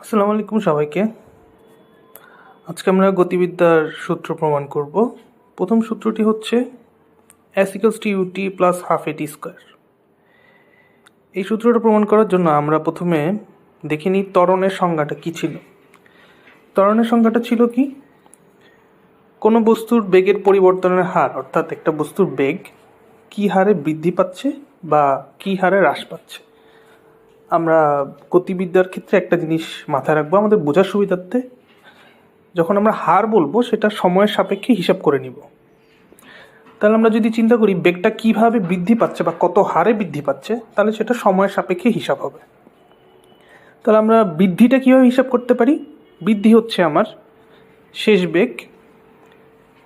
আসসালামু আলাইকুম সবাইকে। আজকে আমরা গতিবিদ্যার সূত্র প্রমাণ করব। প্রথম সূত্রটি হচ্ছে s=ut plus half A T square. এই সূত্রটা প্রমাণ করার জন্য আমরা প্রথমে দেখে নিই ত্বরণের সংজ্ঞাটা কী ছিল। ত্বরণের সংজ্ঞাটা ছিল কি, কোনো বস্তুর বেগের পরিবর্তনের হার, অর্থাৎ একটা বস্তুর বেগ কী হারে বৃদ্ধি পাচ্ছে বা কী হারে হ্রাস পাচ্ছে। আমরা গতিবিদ্যার ক্ষেত্রে একটা জিনিস মাথায় রাখবো আমাদের বোঝার সুবিধার্থে, যখন আমরা হার বলবো সেটা সময়ের সাপেক্ষে হিসাব করে নিব। তাহলে আমরা যদি চিন্তা করি বেগটা কীভাবে বৃদ্ধি পাচ্ছে বা কত হারে বৃদ্ধি পাচ্ছে, তাহলে সেটা সময়ের সাপেক্ষে হিসাব হবে। তাহলে আমরা বৃদ্ধিটা কীভাবে হিসাব করতে পারি? বৃদ্ধি হচ্ছে আমার শেষ বেগ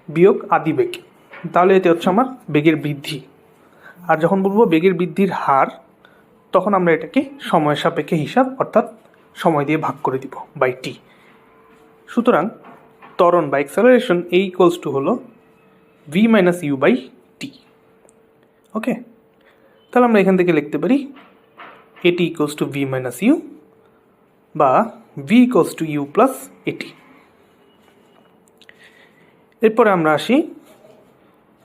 বিয়োগ আদি বেগ, তাহলে এতে হচ্ছে আমার বেগের বৃদ্ধি। আর যখন বলবো বেগের বৃদ্ধির হার, তখন আমরা এটাকে সময়ের সাপেক্ষে হিসাব, অর্থাৎ সময় দিয়ে ভাগ করে দিব বাই টি। সুতরাং ত্বরণ বা অ্যাক্সেলারেশন ইকুয়ালস টু হলো v minus you by T. Okay, তাহলে আমরা এখান থেকে লিখতে পারি A T equals to v minus U বা v equals to U plus A T. এরপরে আমরা আসি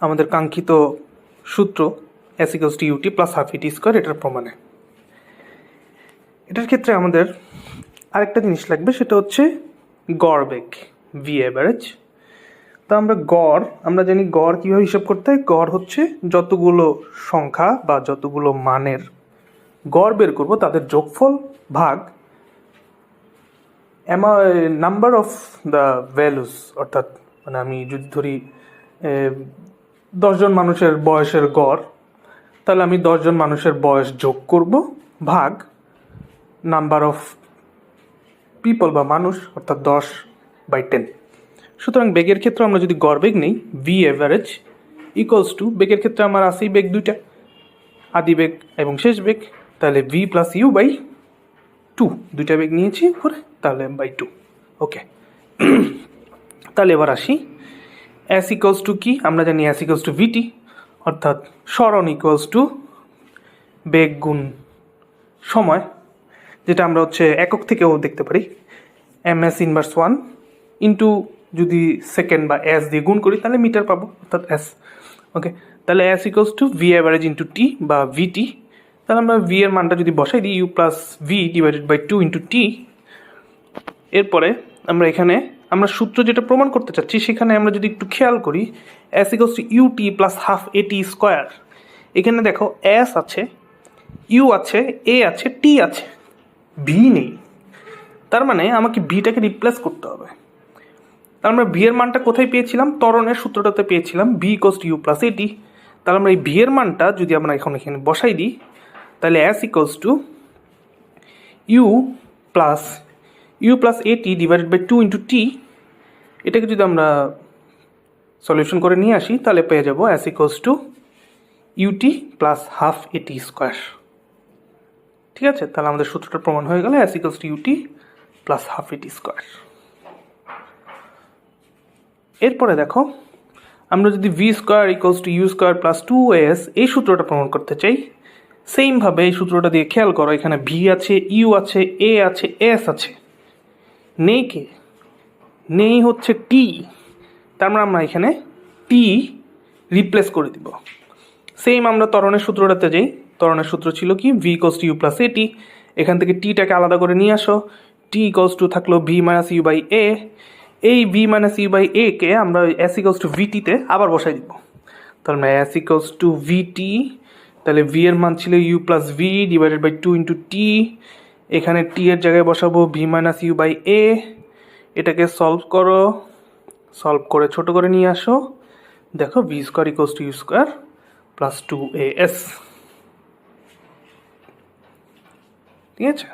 আমাদের কাঙ্ক্ষিত সূত্র s equals to U T plus half A T square, এটার প্রমাণে। এটার ক্ষেত্রে আমাদের আরেকটা জিনিস লাগবে, সেটা হচ্ছে গড় বেগ, ভি অ্যাভারেজ। তা আমরা জানি গড় কীভাবে হিসাব করতে হয়। গড় হচ্ছে যতগুলো সংখ্যা বা যতগুলো মানের গড় বের করব তাদের যোগফল ভাগ নাম্বার অফ দ্য ভ্যালুস, অর্থাৎ মানে আমি যদি ধরি 10 জন মানুষের বয়সের গড়, তাহলে আমি 10 জন মানুষের বয়স যোগ করব ভাগ নাম্বার অফ পিপল বা মানুষ, অর্থাৎ 10/10। সুতরাং বেগের ক্ষেত্রে আমরা যদি গড় বেগ নেই, ভি অ্যাভারেজ ইকুয়ালস টু, বেগের ক্ষেত্রে আমার আসেই বেগ দুইটা, আদি বেগ এবং শেষ বেগ, তাহলে V plus U by two, দুইটা বেগ নিয়েছি পরে, তাহলে বাই টু। ওকে, তাহলে এবার আসি এস ইকুয়ালস টু কি, আমরা জানি এস ইকুয়ালস টু ভিটি, অর্থাৎ সরণ ইকুয়ালস টু বেগ গুণ সময়, যেটা আমরা হচ্ছে একক থেকেও দেখতে পারি, এম এস ইনভার্স 1 ইন্টু যদি সেকেন্ড বা এস দিয়ে গুণ করি তাহলে মিটার পাবো, অর্থাৎ এস। ওকে, তাহলে S equals to v average into t বা ভিটি। তাহলে আমরা ভি এর মানটা যদি বসাই দিই, u plus v divided by 2 into t. এরপরে আমরা সূত্র যেটা প্রমাণ করতে চাচ্ছি, সেখানে আমরা যদি একটু খেয়াল করি, S equals to U T plus half A T square. এখানে দেখো এস আছে, ইউ আছে, এ আছে, টি আছে, ভি নেই। তার মানে আমাকে ভিটাকে রিপ্লেস করতে হবে। তাহলে আমরা ভি এর মানটা কোথায় পেয়েছিলাম? ত্বরণের সূত্রটাতে পেয়েছিলাম, V equals to U plus A T. তাহলে আমরা এই ভি এর মানটা যদি আমরা এখানে বসাই দিই, তাহলে S equals to U plus A T divided by 2 into T. এটাকে যদি আমরা সলিউশন করে নিয়ে আসি, তাহলে পেয়ে যাবো S equals to U T plus half A T square. ঠিক আছে, তাহলে আমাদের সূত্রটা প্রমাণ হয়ে গেল, S equals to U T plus half A T square. এরপরে দেখো, আমরা যদি V square equals to you square plus 2as এই সূত্রটা প্রমাণ করতে চাই, সেমভাবে এই সূত্রটা দিয়ে খেয়াল করো, এখানে ভি আছে, ইউ আছে, এ আছে, এস আছে, নেই হচ্ছে টি। তার মানে আমরা এখানে টি রিপ্লেস করে দিব। সেম আমরা ত্বরণের সূত্রটাতে যাই, ত্বরণের সূত্র ছিল কি, V equals to U plus A T. এখান থেকে টিটাকে আলাদা করে নিয়ে আসো, টি ইকুয়ালস টু থাকলো V minus you by A. এই V minus you by A কে আমরা এস ইকুয়ালস টু ভিটিতে আবার বসাই দিব। তাহলে এস ইকুয়ালস টু ভিটি, তাহলে ভি এর মান ছিল u plus v divided by 2 into t. এখানে টি এর জায়গায় বসাবো v minus you by a. এটাকে সলভ করে ছোট করে নিয়ে আসো, দেখো v square equals to you square plus 2as। ঠিক আছে,